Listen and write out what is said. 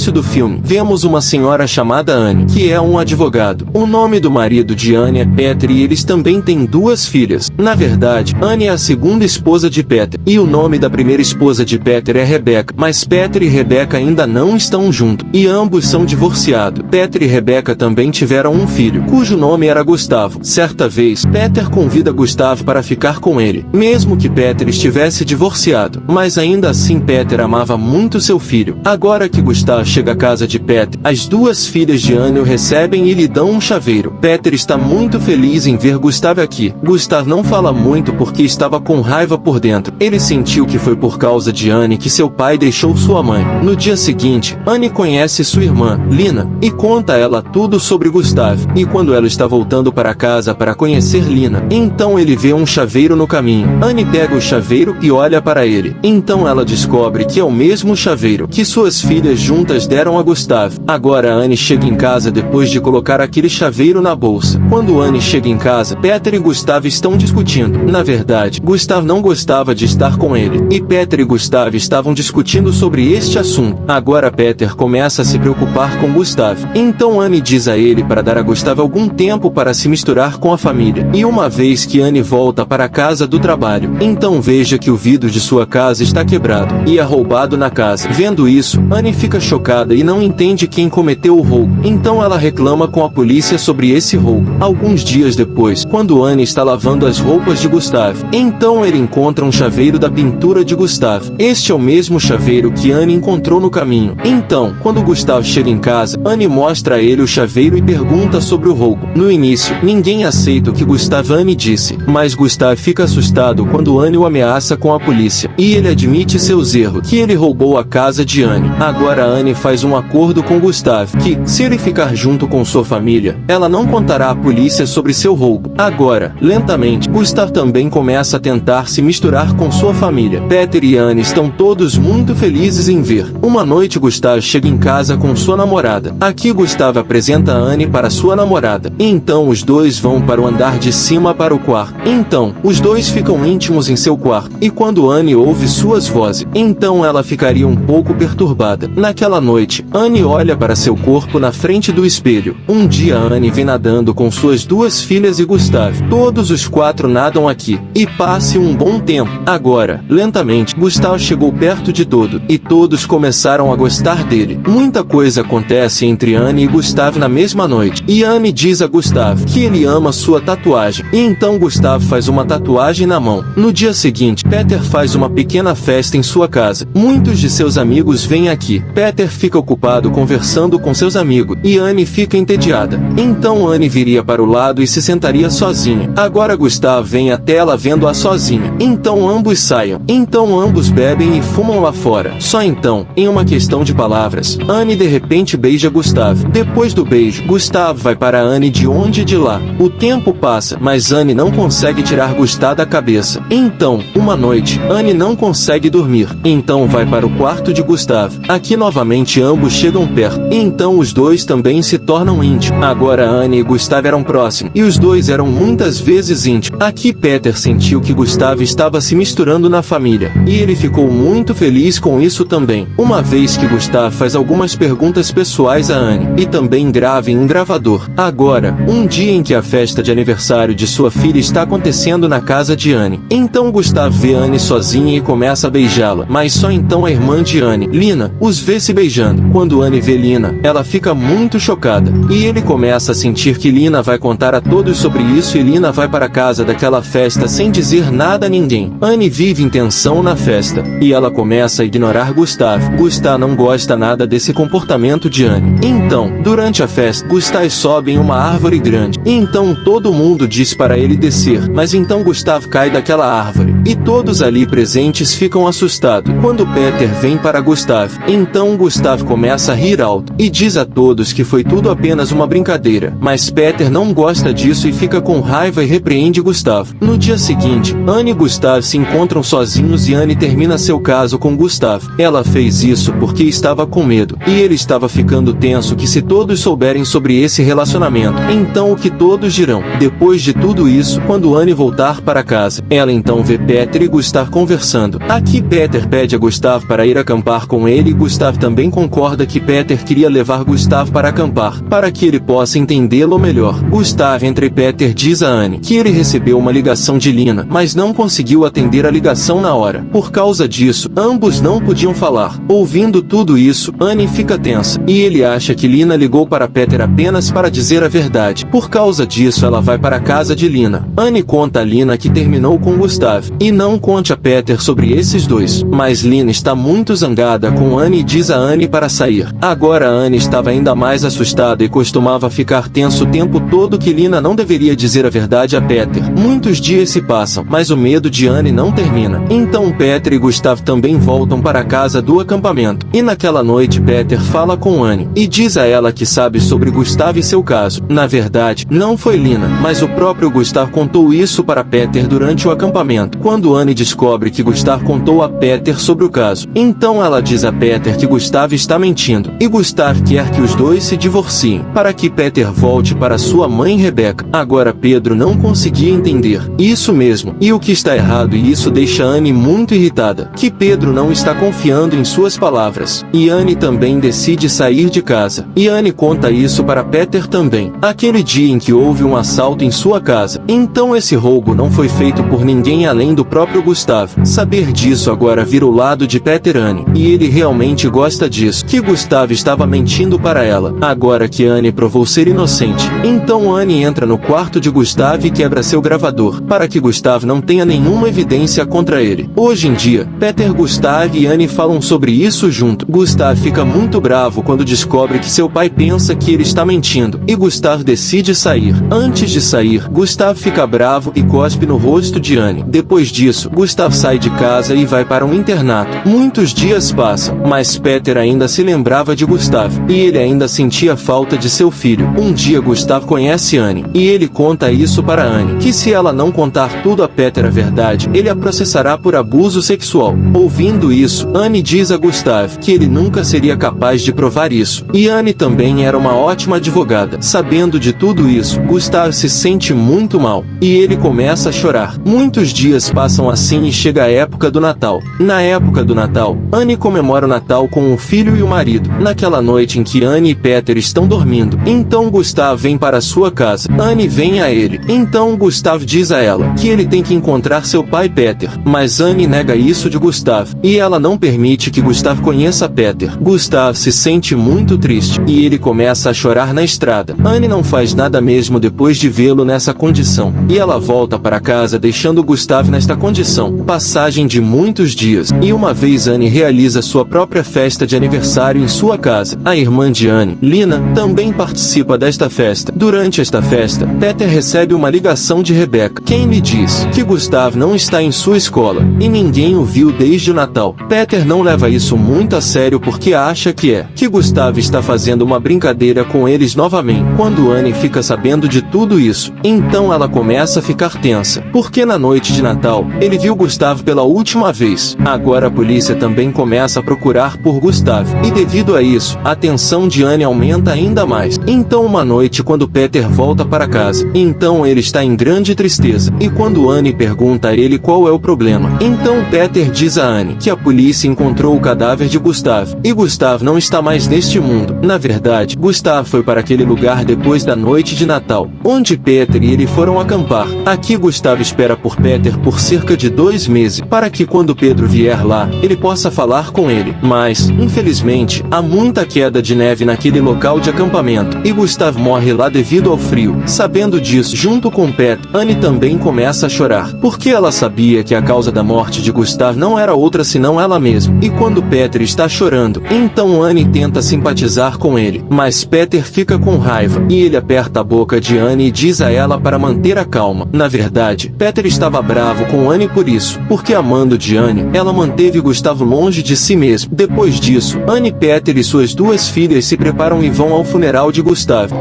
início do filme, vemos uma senhora chamada Anne, que é um advogado. O nome do marido de Anne é Peter e eles também têm duas filhas. Na verdade, Anne é a segunda esposa de Peter, e o nome da primeira esposa de Peter é Rebecca, mas Peter e Rebecca ainda não estão juntos, e ambos são divorciados. Peter e Rebecca também tiveram um filho, cujo nome era Gustavo. Certa vez, Peter convida Gustavo para ficar com ele, mesmo que Peter estivesse divorciado, mas ainda assim Peter amava muito seu filho. Agora que Gustavo chega à casa de Peter, as duas filhas de Anne o recebem e lhe dão um chaveiro. Peter está muito feliz em ver Gustavo aqui. Gustavo não fala muito porque estava com raiva por dentro. Ele sentiu que foi por causa de Anne que seu pai deixou sua mãe. No dia seguinte, Anne conhece sua irmã, Lina, e conta a ela tudo sobre Gustavo. E quando ela está voltando para casa para conhecer Lina, então ele vê um chaveiro no caminho. Anne pega o chaveiro e olha para ele. Então ela descobre que é o mesmo chaveiro que suas filhas juntas deram a Gustavo. Agora Anne chega em casa depois de colocar aquele chaveiro na bolsa. Quando Anne chega em casa, Peter e Gustavo estão discutindo. Na verdade, Gustavo não gostava de estar com ele, e Peter e Gustavo estavam discutindo sobre este assunto. Agora Peter começa a se preocupar com Gustavo. Então Anne diz a ele para dar a Gustavo algum tempo para se misturar com a família. E uma vez que Anne volta para a casa do trabalho, então veja que o vidro de sua casa está quebrado, e é roubado na casa. Vendo isso, Anne fica chocada e não entende quem cometeu o roubo. Então ela reclama com a polícia sobre esse roubo. Alguns dias depois, quando Anne está lavando as roupas de Gustavo, então ele encontra um chaveiro da pintura de Gustavo. Este é o mesmo chaveiro que Anne encontrou no caminho. Então, quando Gustavo chega em casa, Anne mostra a ele o chaveiro e pergunta sobre o roubo. No início, ninguém aceita o que Gustavo Anne disse, mas Gustavo fica assustado quando Anne o ameaça com a polícia, e ele admite seus erros, que ele roubou a casa de Anne. Agora Anne faz um acordo com Gustavo, que, se ele ficar junto com sua família, ela não contará à polícia sobre seu roubo. Agora, lentamente, Gustavo também começa a tentar se misturar com sua família. Peter e Anne estão todos muito felizes em ver. Uma noite Gustavo chega em casa com sua namorada. Aqui Gustavo apresenta a Anne para sua namorada. Então os dois vão para o andar de cima para o quarto. Então, os dois ficam íntimos em seu quarto. E quando Anne ouve suas vozes, então ela ficaria um pouco perturbada. Naquela noite, Anne olha para seu corpo na frente do espelho. Um dia Anne vem nadando com suas duas filhas e Gustavo. Todos os quatro nadam aqui. E passe um bom tempo. Agora, lentamente, Gustavo chegou perto de todo, e todos começaram a gostar dele. Muita coisa acontece entre Anne e Gustavo na mesma noite. E Anne diz a Gustavo que ele ama sua tatuagem. E então Gustavo faz uma tatuagem na mão. No dia seguinte, Peter faz uma pequena festa em sua casa. Muitos de seus amigos vêm aqui. Peter fica ocupado conversando com seus amigos, e Anne fica entediada. Então Anne viria para o lado e se sentaria sozinha. Agora Gustavo vem até ela vendo-a sozinha. Então ambos saiam. Então ambos bebem e fumam lá fora. Só então, em uma questão de palavras, Anne de repente beija Gustavo. Depois do beijo, Gustavo vai para Anne de onde e de lá. O tempo passa, mas Anne não consegue tirar Gustavo da cabeça. Então, uma noite, Anne não consegue dormir. Então vai para o quarto de Gustavo. Aqui novamente ambos chegam perto. Então os dois também se tornam íntimos. Agora Anne e Gustavo eram próximos, e os dois eram muitas vezes íntimos. Aqui Peter sentiu que Gustavo estava se misturando na família, e ele ficou muito feliz com isso também. Uma vez que Gustavo faz algumas perguntas pessoais a Anne, e também grava em um gravador. Agora, um dia em que a festa de aniversário de sua filha está acontecendo na casa de Anne. Então Gustavo vê Anne sozinha e começa a beijá-la, mas só então a irmã de Anne, Lina, os vê se beijando. Quando Anne vê Lina, ela fica muito chocada, e ele começa a sentir que Lina vai contar a todos sobre isso, e Lina vai para a casa daquela festa sem dizer nada a ninguém. Anne vive em tensão na festa, e ela começa a ignorar Gustavo. Gustavo não gosta nada desse comportamento de Anne. Então, durante a festa, Gustavo sobe em uma árvore grande. E então todo mundo diz para ele descer, mas então Gustavo cai daquela árvore, e todos ali presentes ficam assustados. Quando Peter vem para Gustavo, então Gustavo começa a rir alto, e diz a todos que foi tudo apenas uma brincadeira. Mas Peter não gosta disso e fica com raiva e repreende Gustavo. No dia seguinte, Anne e Gustavo se encontram sozinhos e Anne termina seu caso com Gustavo. Ela fez isso porque estava com medo, e ele estava ficando tenso que se todos souberem sobre esse relacionamento, então o que todos dirão. Depois de tudo isso, quando Anne voltar para casa, ela então vê Peter e Gustav conversando. Aqui Peter pede a Gustav para ir acampar com ele e Gustav também concorda que Peter queria levar Gustav para acampar, para que ele possa entendê-lo melhor. Gustav entra e Peter diz a Anne que ele recebeu uma ligação de Lina, mas não conseguiu atender a ligação na hora. Por causa disso, ambos não podiam falar. Ouvindo tudo isso, Anne fica tensa, e ele acha que Lina ligou para Peter apenas para dizer a verdade. Por causa disso, ela vai para a casa de Lina. Anne conta a Lina que terminou com Gustav, e não conte a Peter sobre esses dois. Mas Lina está muito zangada com Anne e diz a Anne para sair. Agora Anne estava ainda mais assustada e costumava ficar tenso o tempo todo que Lina não deveria dizer a verdade a Peter. Muitos dias se passam, mas o medo de Anne não termina. Então Peter e Gustav também voltam para a casa do acampamento. E naquela noite Peter fala com Anne, e diz a ela que sabe sobre Gustav e seu caso. Na verdade, não foi Lina, mas o próprio Gustav contou isso para Peter durante o acampamento. Quando Anne descobre que Gustav contou a Peter sobre o caso, então ela diz a Peter que Gustav está mentindo, e Gustav quer que os dois se divorciem, para que Peter volte para sua mãe Rebecca. Agora Pedro não conseguia entender. Isso mesmo, e o que está errado, e isso deixa Anne muito irritada, que Pedro não está confiando em suas palavras. E Anne também decide sair de casa. E Anne conta isso para Peter também. Aquele dia em que houve um assalto em sua casa. Então esse roubo não foi feito por ninguém além do próprio Gustav. Saber disso agora vira o lado de Peter Anne, e ele realmente gosta disso, que Gustav estava mentindo para ela, agora que Anne provou ser inocente. Então Anne entra no quarto de Gustav e quebra seu gravador, para que Gustav não tenha nenhuma evidência contra ele. Hoje em dia, Peter, Gustav e Anne falam sobre isso junto. Gustav fica muito bravo quando descobre que seu pai pensa que ele está mentindo, e Gustav decide sair. Antes de sair, Gustav fica bravo e cospe no rosto de Anne. Depois disso, Gustav sai de casa e vai para um internato. Muitos dias passam, mas Peter ainda se lembrava de Gustav, e ele ainda sentia falta de seu filho. Um dia Gustav conhece Anne, e ele conta isso para Anne, que se ela não contar tudo a Peter a verdade, ele a processará por abuso sexual. Ouvindo isso, Anne diz a Gustav que ele nunca seria capaz de provar isso. E Anne também era uma ótima advogada. Sabendo de tudo isso, Gustav se sente muito mal, e ele começa a chorar. Muitos dias passam assim e chega a época do Natal. Na época do Natal, Anne comemora o Natal com o filho e o marido. Naquela noite em que Anne e Peter estão dormindo, então Gustav vem para sua casa. Anne vem a ele. Então Gustav diz a ela que ele tem que encontrar seu pai Peter. Mas Anne nega isso de Gustav, e ela não permite que Gustav conheça Peter. Gustav se sente muito triste, e ele começa a chorar na estrada. Anne não faz nada mesmo depois de vê-lo nessa condição, e ela volta para casa deixando Gustav nesta condição. Passagem de muitos dias, e uma vez Anne realiza sua própria festa de aniversário em sua casa. A irmã de Anne, Lina, também participa desta festa. Durante esta festa, Peter recebe uma ligação de Rebecca, quem lhe diz que Gustav não está em sua escola, e ninguém o viu desde o Natal. Peter não leva isso muito a sério porque acha que Gustav está fazendo uma brincadeira com eles novamente. Quando Anne fica sabendo de tudo isso, então ela começa a ficar tensa, porque na noite de Natal, ele viu Gustav pela última vez. Agora a polícia também começa a procurar por Gustav, e devido a isso, a tensão de Anne aumenta ainda mais. Então uma noite quando Peter volta para casa, então ele está em grande tristeza, e quando Anne pergunta a ele qual é o problema, então Peter diz a Anne que a polícia encontrou o cadáver de Gustav, e Gustav não está mais neste mundo. Na verdade, Gustav foi para aquele lugar depois da noite de Natal, onde Peter e ele foram acampar. Aqui Gustav espera por Peter por cerca de 2 meses, para que quando Pedro vier lá, ele possa falar com ele. Mas, infelizmente, há muita queda de neve naquele local de acampamento, e Gustav morre lá devido ao frio. Sabendo disso, junto com Peter, Anne também começa a chorar, porque ela sabia que a causa da morte de Gustav não era outra senão ela mesma. E quando Peter está chorando, então Anne tenta simpatizar com ele, mas Peter fica com raiva, e ele aperta a boca de Anne e diz a ela para manter a calma. Na verdade, Peter estava bravo com Anne por isso, porque amando de Anne, ela manteve Gustav longe de si mesmo. Depois disso, Anne, Peter e suas 2 filhas se preparam e vão ao funeral de Gustav.